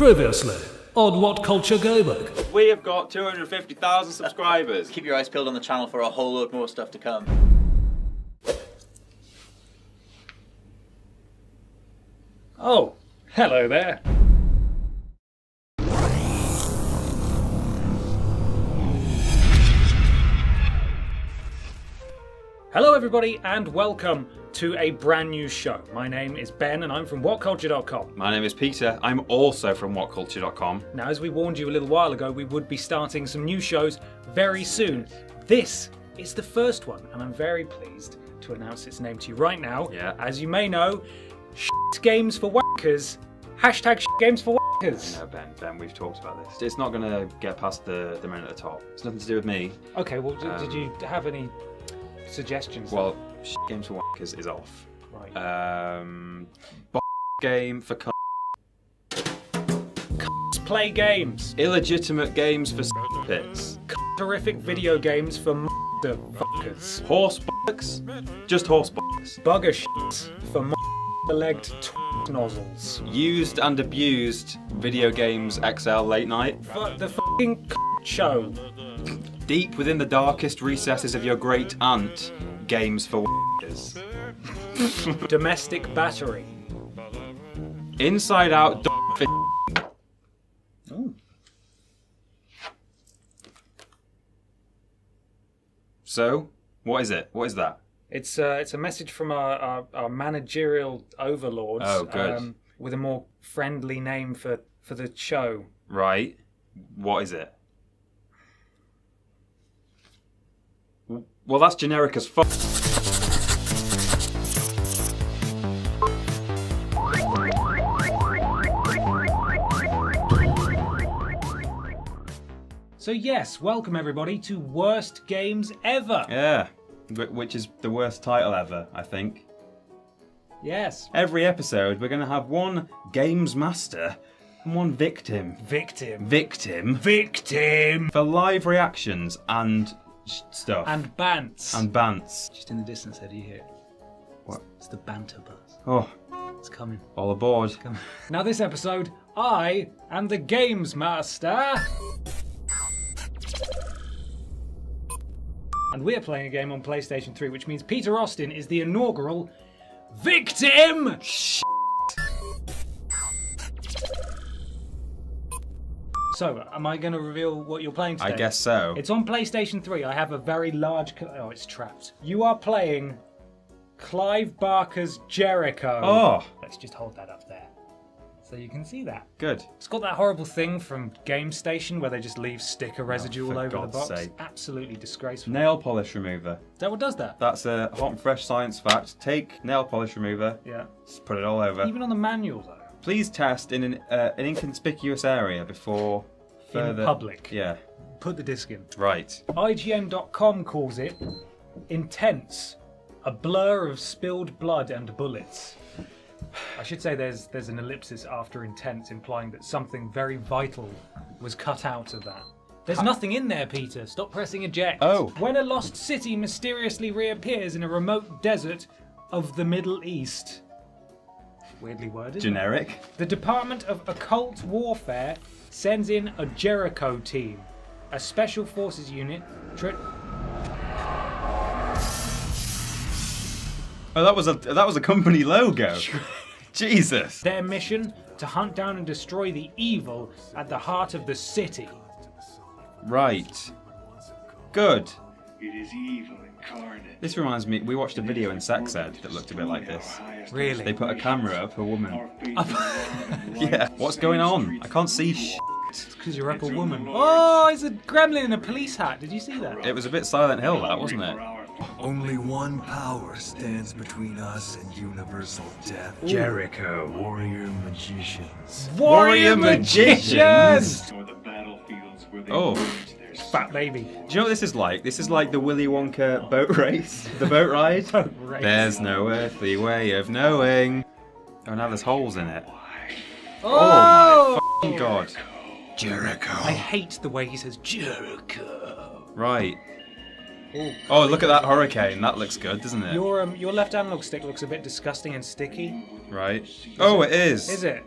Previously on What Culture Gaming. We have got 250,000 subscribers. Keep your eyes peeled on the channel for a whole load more stuff to come. Oh, hello there. Hello everybody and welcome to a brand new show. My name is Ben and I'm from whatculture.com. My name is Peter. I'm also from whatculture.com. Now, as we warned you a little while ago, we would be starting some new shows very soon. This is the first one and I'm very pleased to announce its name to you right now. Yeah. As you may know, Shit Games for Wackers. Hashtag Shit Games for Wackers. No, Ben, we've talked about this. It's not going to get past the man at the top. It's nothing to do with me. Okay, well, did you have any suggestions? Well, Shit Games for Wackers is off. Right. Game for Play games. illegitimate games for pits. Terrific video games for motherfuckers. Horse bollocks. Just horse bollocks. Bugger shits for legged nozzles. Used and abused video games XL late night. The fucking show. Deep within the darkest recesses of your great aunt. Games for wackers. Domestic battery. Inside out. Oh. So, what is it? What is that? It's a message from our managerial overlords. Oh, good. With a more friendly name for the show. Right. What is it? Well, that's generic as fuck. So yes, welcome everybody to Worst Games Ever. Yeah. Which is the worst title ever, I think. Yes. Every episode, we're going to have one games master and one victim. Victim. For live reactions and stuff. And bants. And bants. Just in the distance there, do you hear? What? It's the banter buzz. Oh, It's coming. all aboard. It's coming. Now this episode, I am the Games Master. And we're playing a game on PlayStation 3, which means Peter Austin is the inaugural victim! So, am I going to reveal what you're playing today? I guess so. It's on PlayStation 3. I have a very large... Oh, it's trapped. You are playing Clive Barker's Jericho. Oh, Let's just hold that up there so you can see that. good. It's got that horrible thing from Game Station where they just leave sticker residue all for over God's the box. sake. Absolutely disgraceful. Nail polish remover. Is that what does that? That's a hot and fresh science fact. Take nail polish remover, Yeah. just put it all over. Even on the manual though. Please test in an inconspicuous area before further... In public. Yeah, Put the disc in. right. IGN.com calls it intense, a blur of spilled blood and bullets. I should say there's an ellipsis after intense, implying that something very vital was cut out of that. There's nothing in there, Peter. Stop pressing eject. Oh. When a lost city mysteriously reappears in a remote desert of the Middle East. Weirdly worded. Generic. The Department of Occult Warfare sends in a Jericho team, a special forces unit. Oh, that was a company logo. Jesus. Their mission to hunt down and destroy the evil at the heart of the city. Right. Good. It is evil incarnate. This reminds me, we watched a video in Sex Ed that looked a bit like this. Really? They put a camera up a woman. Yeah. Yeah. What's going on? I can't see sh**. It's because you're up a woman. Oh, it's a gremlin in a police hat. Did you see that? It was a bit Silent Hill, that, wasn't it? Only one power stands between us and universal death. Jericho. Warrior magicians. Warrior magicians! Or the battlefields where they Oh. moved their Fat baby. Do you know what this is like? This is like the Willy Wonka boat race. The boat ride. Boat race. There's no earthly way of knowing. Oh, now there's holes in it. Oh, Oh my f***ing god. Jericho. I hate the way he says Jericho. Right. Oh, look at that hurricane. That looks good, doesn't it? Your left analog stick looks a bit disgusting and sticky. Right. Oh, it is. Is it?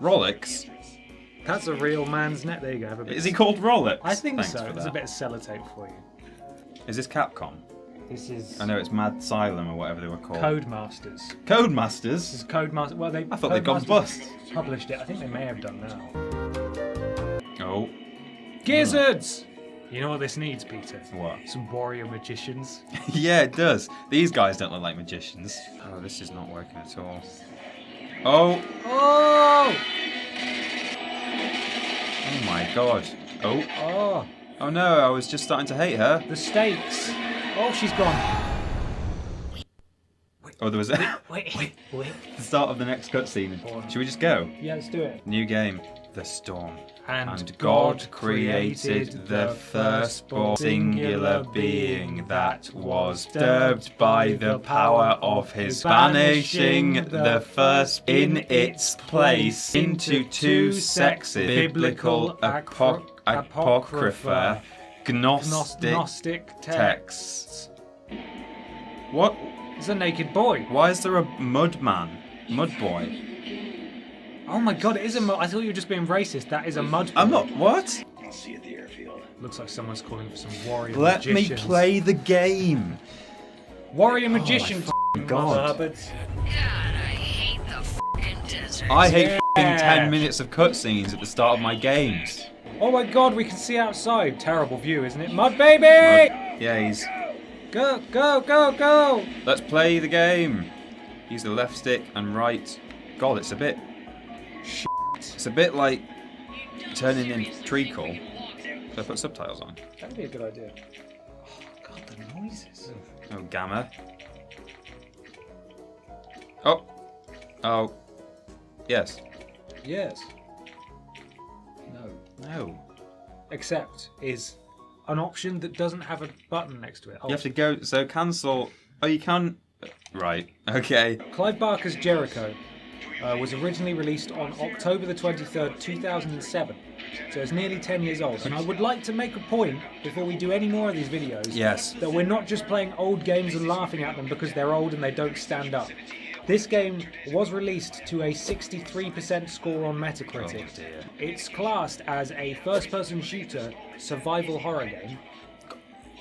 Rolex? That's a real man's net. There you go. Have a bit Is he called Rolex? I think Thanks so. for There's a that. bit of sellotape for you. Is this Capcom? This is I know it's Mad Asylum or whatever they were called. Codemasters. This Codemasters? is Codemasters. Well, I thought they'd gone Codemasters bust. Published it. I think they may have done now. Oh. Gizzards! You know what this needs, Peter? What? Some warrior magicians. Yeah, it does. These guys don't look like magicians. Oh, this is not working at all. Oh! Oh! Oh my god. Oh. Oh! Oh no, I was just starting to hate her. The stakes. Oh, she's gone. Oh, there was Wait. the start of the next cutscene. Should we just go? Yeah, let's do it. New game. The Storm. And God created the firstborn singular being that was disturbed by the power of his banishing the first in its place into two sexes, biblical apocrypha, Gnostic texts. What? It's a naked boy. Why is there a mud boy? Oh my god, it is a mud. I thought you were just being racist. That is a mud boy. I'm not. What? I'll see you at the airfield. Looks like someone's calling for some warrior Let me magicians. play the game. Warrior magicians. God. Mother I hate Yeah. f***ing 10 minutes of cutscenes at the start of my games. Oh my god, we can see outside. Terrible view, isn't it? Mud baby! Yeah, he's. Go, go, go, go! Let's play the game. Use the left stick and right. God, it's a bit. It's a bit like turning in treacle. Should I put subtitles on? That'd be a good idea. Oh god, the noises. Oh, gamma. Oh. Oh. Yes. Yes. No. No. Accept is an option that doesn't have a button next to it. Oh. You have to go. So cancel. Oh, you can. Right. Okay. Clive Barker's Jericho was originally released on October the 23rd, 2007. So it's nearly 10 years old. And I would like to make a point, before we do any more of these videos, Yes. that we're not just playing old games and laughing at them because they're old and they don't stand up. This game was released to a 63% score on Metacritic. Oh dear. It's classed as a first-person shooter survival horror game.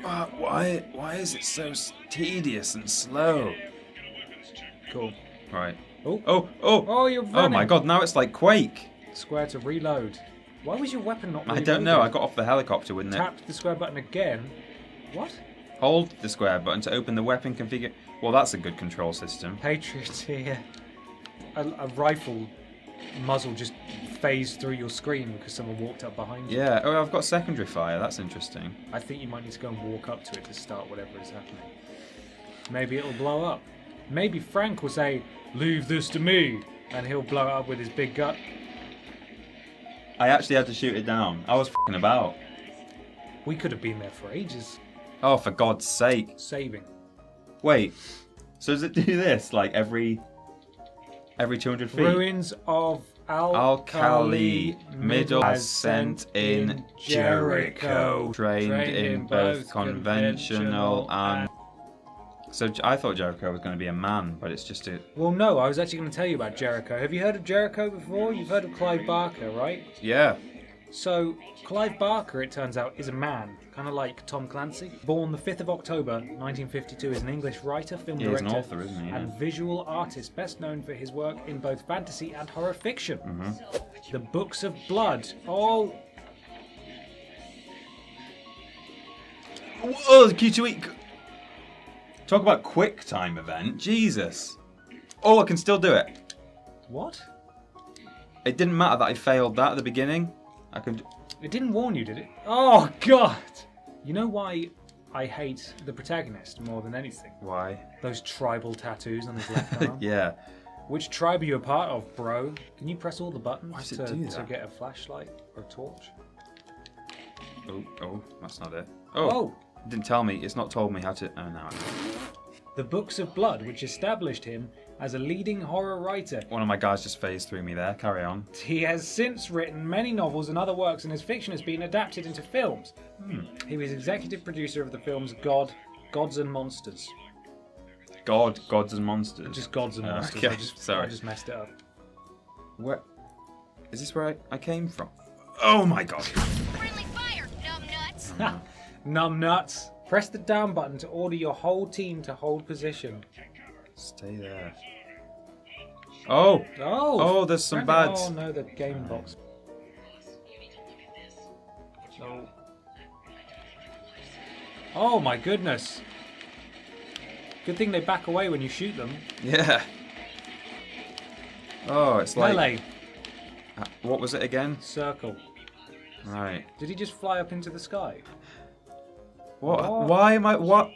Why is it so tedious and slow? Cool. Right. Oh. Oh, You're oh running. my god, now it's like Quake. Square to reload. Why was your weapon not I reloading? don't know, I got off the helicopter, wouldn't it? Tapped the square button again. What? Hold the square button to open the weapon configure. Well, that's a good control system. Patriots here. A rifle muzzle just phased through your screen because someone walked up behind you. Yeah, oh, I've got secondary fire, that's interesting. I think you might need to go and walk up to it to start whatever is happening. Maybe it'll blow up. Maybe Frank will say, "Leave this to me," and he'll blow it up with his big gut. I actually had to shoot it down. I was f***ing about. We could have been there for ages. Oh, for God's sake. Saving. Wait, so does it do this, like, every 200 feet? Ruins of Alkali Middle Ascent in Jericho. Trained in both conventional and... So I thought Jericho was going to be a man, but it's just a... Well, no, I was actually going to tell you about Jericho. Have you heard of Jericho before? You've heard of Clive Barker, right? Yeah. So, Clive Barker, it turns out, is a man, kind of like Tom Clancy. Born the 5th of October, 1952, is an English writer, film Yeah, he's director, an author, isn't he? Yeah. and visual artist, best known for his work in both fantasy and horror fiction. The Books of Blood. Oh, Oh, the Q2E... Talk about quick time event. Jesus. Oh, I can still do it. what? It didn't matter that I failed that at the beginning. I could... It didn't warn you, did it? Oh, God! You know why I hate the protagonist more than anything? Why? Those tribal tattoos on his left arm. Yeah. Which tribe are you a part of, bro? Can you press all the buttons Why does it to do to that? get a flashlight or a torch? Oh, that's not it. Oh. It didn't tell me. It's not told me how to... Oh, no. The Books of Blood, which established him as a leading horror writer. One of my guys just phased through me there. Carry on. He has since written many novels and other works, and his fiction has been adapted into films. He was executive producer of the films Gods and Monsters. Gods and Monsters. Just Gods and Monsters. Okay, I sorry. just messed it up. Where... Is this where I came from? Oh my god. Friendly fire, numbnuts. Numb nuts. Press the down button to order your whole team to hold position. Stay there. Oh! Oh! Oh, there's some bads. Oh no, the game box. Oh. Oh my goodness. Good thing they back away when you shoot them. Yeah. Oh, it's like... Melee. What was it again? Circle. Right. Did he just fly up into the sky? What? What? Why am I... What?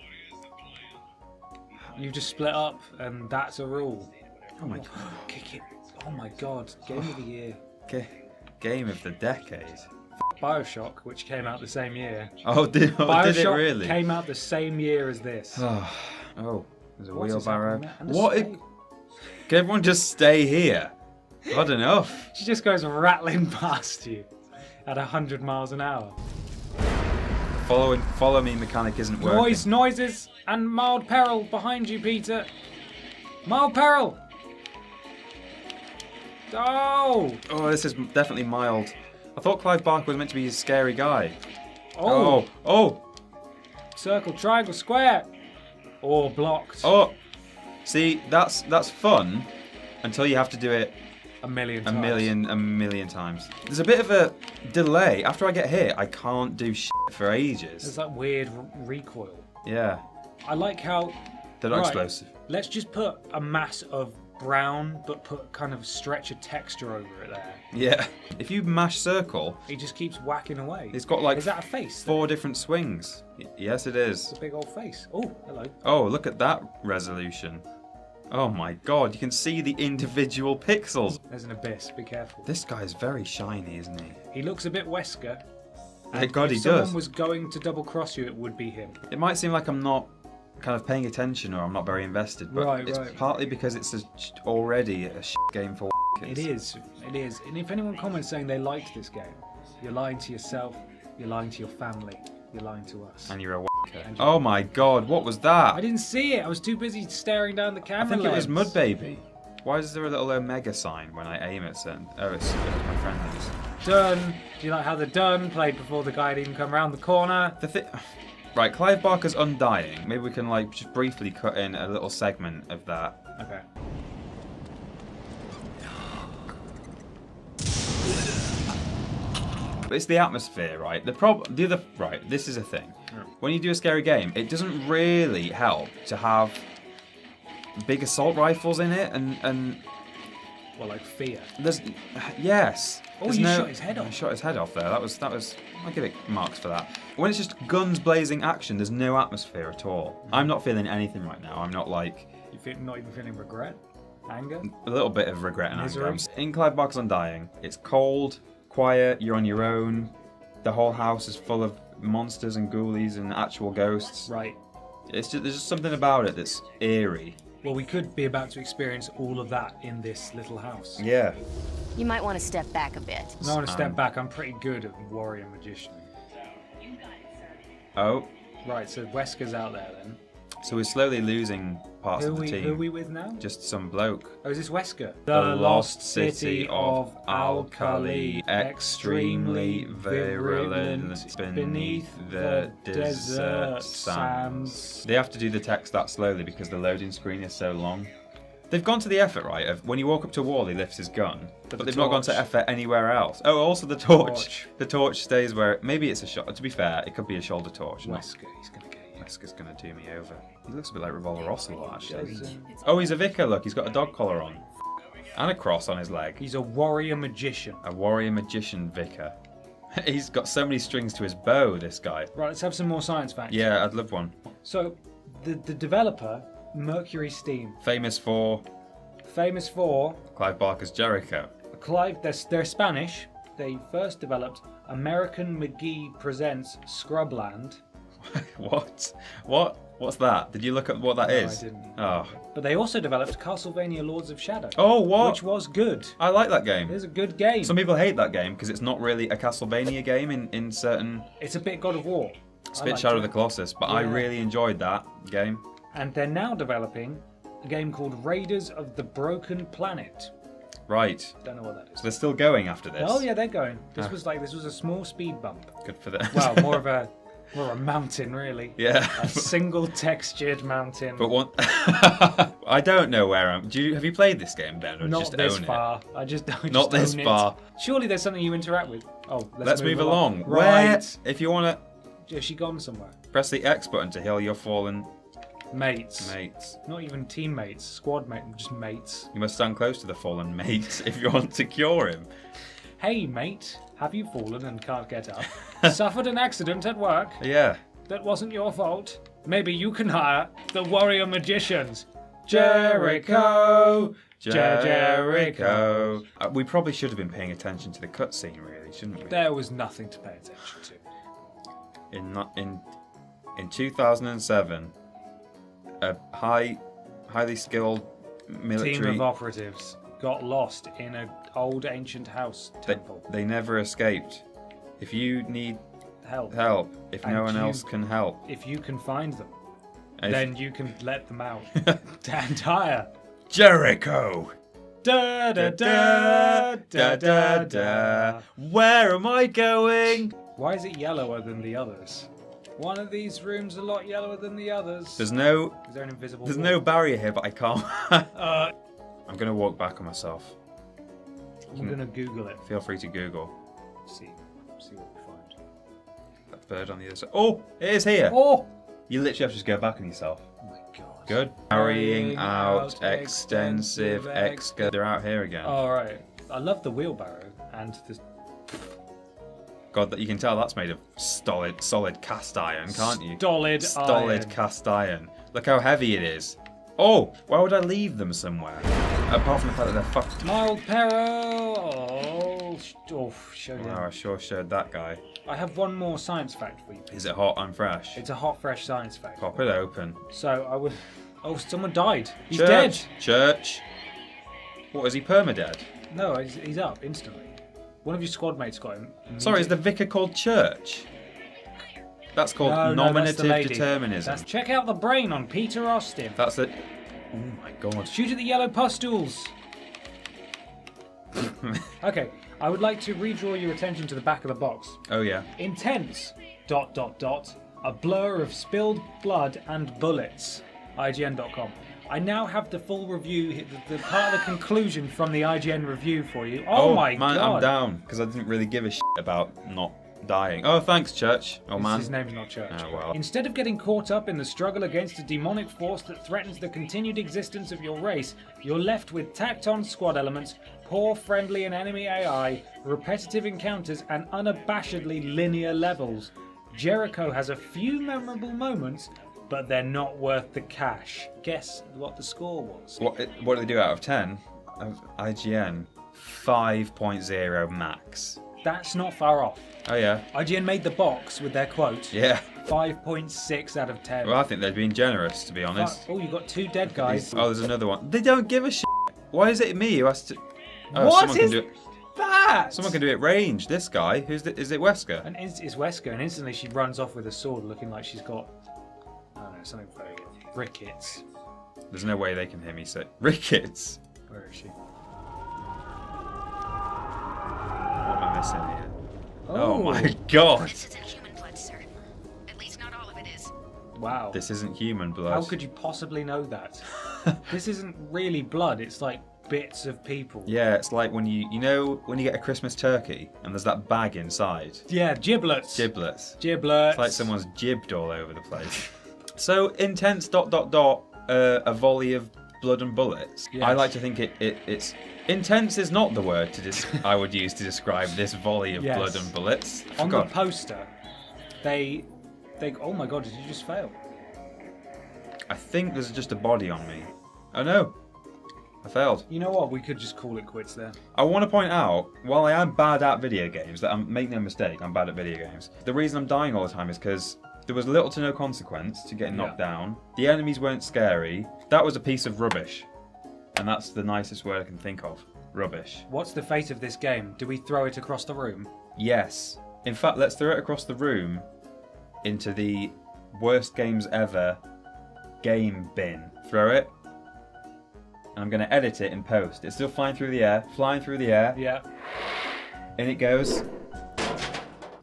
You just split up and that's a rule. Oh my god. Kick it. Oh my god. Game of the year. Game of the decade. Bioshock, which came out the same year. Oh, did it Bioshock really? came out the same year as this. Oh, there's a What's this wheelbarrow. happening there? And the What? snake. Can everyone just stay here? Not enough. She just goes rattling past you at 100 miles an hour. Follow me mechanic isn't working. Noises, and mild peril behind you, Peter. Mild peril. Oh! Oh, this is definitely mild. I thought Clive Barker was meant to be a scary guy. Oh! Oh! Circle, triangle, square. Or blocked. Oh! See, that's fun until you have to do it A million a times. million times. There's a bit of a delay. After I get hit, I can't do shit for ages. There's that weird recoil. Yeah, I like how... they're not Right. explosive. Let's just put a mass of brown, but put kind of stretch a texture over it there. Yeah. If you mash circle, He just keeps whacking away. it's got like Is that a face? 4 different swings. Yes, it is. It's a big old face. Oh, hello. Oh, look at that resolution. Oh my god, you can see the individual pixels. There's an abyss. Be careful. This guy is very shiny, isn't he? He looks a bit Wesker. Thank God he If someone does. was going to double cross you, it would be him. It might seem like I'm not kind of paying attention or I'm not very invested, but Right, it's right. partly because it's already a shit game for It is. It is. And if anyone comments saying they liked this game, you're lying to yourself, you're lying to your family, you're lying to us. And you're a And Oh my god, what was that? I didn't see it. I was too busy staring down the I camera think it was lens. Mud Baby. Why is there a little Omega sign when I aim at certain... Oh, it's my friend is. Done. Do you like how the done played before the guy had even come around the corner? The thing... Right, Clive Barker's Undying. Maybe we can like just briefly cut in a little segment of that. Okay. But it's the atmosphere, right? Right, this is a thing. When you do a scary game, it doesn't really help to have big assault rifles in it, and Well, like fear. there's yes. Oh, There's you shot his head off. I shot his head off there. That was. I'll give it marks for that. When it's just guns blazing action, there's no atmosphere at all. I'm not feeling anything right now. I'm not like You feel not even feeling regret, anger. a little bit of regret and anger. Misery. In Clive Barker's Undying, it's cold, quiet. You're on your own. The whole house is full of monsters and ghoulies and actual ghosts. Right. There's just something about it that's eerie. Well, we could be about to experience all of that in this little house. Yeah. You might want to step back a bit. I want to step back. I'm pretty good at warrior magician. Oh, Right, so Wesker's out there then. so we're slowly losing parts Who of are the team. we with now? Just some bloke. Oh, is this Wesker? The lost city of Alkali, extremely virulent beneath the desert sands. They have to do the text that slowly because the loading screen is so long. They've gone to the effort, right, of when you walk up to a wall, he lifts his gun. But the they've not gone to torch. effort anywhere else. Oh, also the torch. Torch. The torch stays where... Maybe it's a shot. To be fair, it could be a shoulder torch. not- Wesker, he's gonna get you. Wesker's gonna do me over. He looks a bit like Revolver Ocelot, actually. Does, Oh, he's a vicar, look. He's got a dog collar on. And a cross on his leg. He's a warrior magician. A warrior magician vicar. He's got so many strings to his bow, this guy. Right, let's have some more science facts. Yeah, I'd love one. So, the developer, Mercury Steam, Famous for famous for Clive Barker's Jericho. Clive. They're Spanish. They first developed American McGee Presents Scrubland, What? What's that? Did you look at what that No, is? I didn't. Oh. but they also developed Castlevania Lords of Shadow. Oh, what? Which was good. I like that game. It was a good game. Some people hate that game because it's not really a Castlevania game in certain... It's a bit God of War. I Spit liked Shadow of it. the Colossus, but I Yeah. really enjoyed that game. And they're now developing a game called Raiders of the Broken Planet. Right. Don't know what that is. So they're still going after this. Oh yeah, they're going. This Ah. was a small speed bump. Good for them. Well, more of a mountain, really. Yeah. A single textured mountain. But one, I don't know where I'm. Have you played this game, Ben, or Not just this own far. I just Not this own it. far. Surely there's something you interact with. Oh, Let's move along. Right. Where? If you want Has she gone somewhere? to press the X button to heal your fallen Mates. mates. Not even teammates. Squad mates. Just mates. You must stand close to the fallen mate if you want to cure him. Hey, mate. Have you fallen and can't get up? Suffered an accident at work? Yeah. That wasn't your fault. Maybe you can hire the warrior magicians. Jericho! Jericho! We probably should have been paying attention to the cutscene, really, shouldn't we? There was nothing to pay attention to. In 2007, a highly skilled military Team of operatives got lost in an old ancient house temple. they never escaped. If you need Help. help, if no And one you- else can help, If you can find them, if- then you can let them out and hire. Jericho. Da da da da da da. Where am I going? Why is it yellower than the others? One of these rooms a lot yellower than the others. There's no an invisible There's wall? no barrier here, but I can't. Uh, I'm gonna walk back on myself. I'm gonna Google it. Feel free to Google. See what we find. That bird on the other side. Oh, it is here. Oh! You literally have to just go back on yourself. Oh my god. Good. Carrying out extensive They're out here again. All right. I love the wheelbarrow and the God, that you can tell that's made of solid cast iron, can't you? Stolid Stolid iron. cast iron. Look how heavy it is. Oh, why would I leave them somewhere? Apart from the fact that they're fucked. Mild peril. Showed him. Wow, I sure showed that guy. I have one more science fact for you. Is it hot and fresh? It's a hot, fresh science fact. Pop it open. So I would. Oh, someone died. He's Church. dead. Church. What, is he permadead? No, he's up instantly. One of your squad mates got him. Sorry, is the vicar called Church? That's called No, that's the nominative lady. determinism. Check out the brain on Peter Austin. That's it. Oh my god. Shoot at the yellow pustules. Okay, I would like to redraw your attention to the back of the box. Oh yeah. Intense. ... A blur of spilled blood and bullets. IGN.com. I now have the full review, the part of the conclusion from the IGN review for you. Oh my man, god. I'm down because I didn't really give a shit about not dying. Oh, thanks, Church. Oh man. His name's not Church. Oh, well. Instead of getting caught up in the struggle against a demonic force that threatens the continued existence of your race, you're left with tacked-on squad elements, poor friendly and enemy AI, repetitive encounters, and unabashedly linear levels. Jericho has a few memorable moments, but they're not worth the cash. Guess what the score was? What do they do out of 10? Of IGN 5.0 max. That's not far off. Oh yeah. IGN made the box with their quote. Yeah. 5.6 out of 10. Well, I think they're being generous, to be honest. Oh, you got two dead guys. Oh, there's another one. They don't give a shit. Why is it me who has to? Oh, What someone can is do it. that? Someone can do it range. This guy, is it Wesker? And it's Wesker, and instantly she runs off with a sword, looking like she's got, I don't know, something very rickets. There's no way they can hear me say rickets. Where is she? What am I missing here? Oh my god! This isn't human blood, sir. At least not all of it is. Wow. This isn't human blood. How could you possibly know that? This isn't really blood. It's like bits of people. Yeah, it's like when you when you get a Christmas turkey and there's that bag inside. Yeah, giblets. Giblets. Giblets. It's like someone's jibbed all over the place. So intense ... a volley of blood and bullets. Yes. I like to think it's intense is not the word I would use to describe this volley of Yes. blood and bullets. On the God. poster, they. Oh my god! Did you just fail? I think there's just a body on me. Oh no, I failed. You know what? We could just call it quits there. I want to point out, while I am bad at video games, make no mistake, I'm bad at video games. The reason I'm dying all the time is because there was little to no consequence to getting knocked down. The enemies weren't scary. That was a piece of rubbish. And that's the nicest word I can think of. Rubbish. What's the fate of this game? Do we throw it across the room? Yes. In fact, let's throw it across the room into the worst games ever game bin. Throw it. and I'm going to edit it in post. It's still flying through the air, Yeah. and it goes.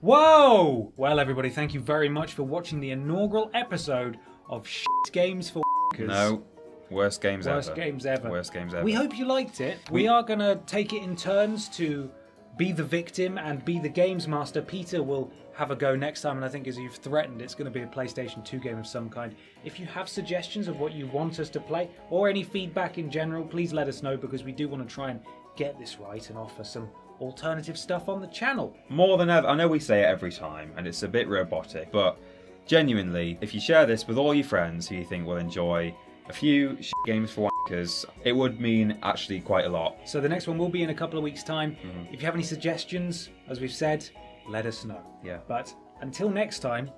Whoa! Well, everybody, thank you very much for watching the inaugural episode of Shit Games for Wankers. No, worst games ever. Worst games ever. Worst games ever. We hope you liked it. We are going to take it in turns to be the victim and be the games master. Peter will have a go next time, and I think as you've threatened, it's going to be a PlayStation 2 game of some kind. If you have suggestions of what you want us to play, or any feedback in general, please let us know, because we do want to try and get this right and offer some alternative stuff on the channel. More than ever, I know we say it every time, and it's a bit robotic, but genuinely, if you share this with all your friends who you think will enjoy a few shit games for wankers, it would mean actually quite a lot. So the next one will be in a couple of weeks' time. If you have any suggestions, as we've said, let us know. Yeah. But until next time,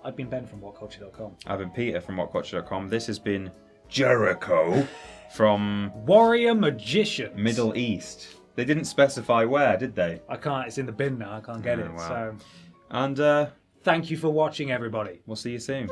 I've been Ben from WhatCulture.com. I've been Peter from WhatCulture.com. This has been Jericho from Warrior Magicians. Middle East. They didn't specify where, did they? I can't, it's in the bin now, I can't get Oh, it. wow. So And thank you for watching, everybody. we'll see you soon.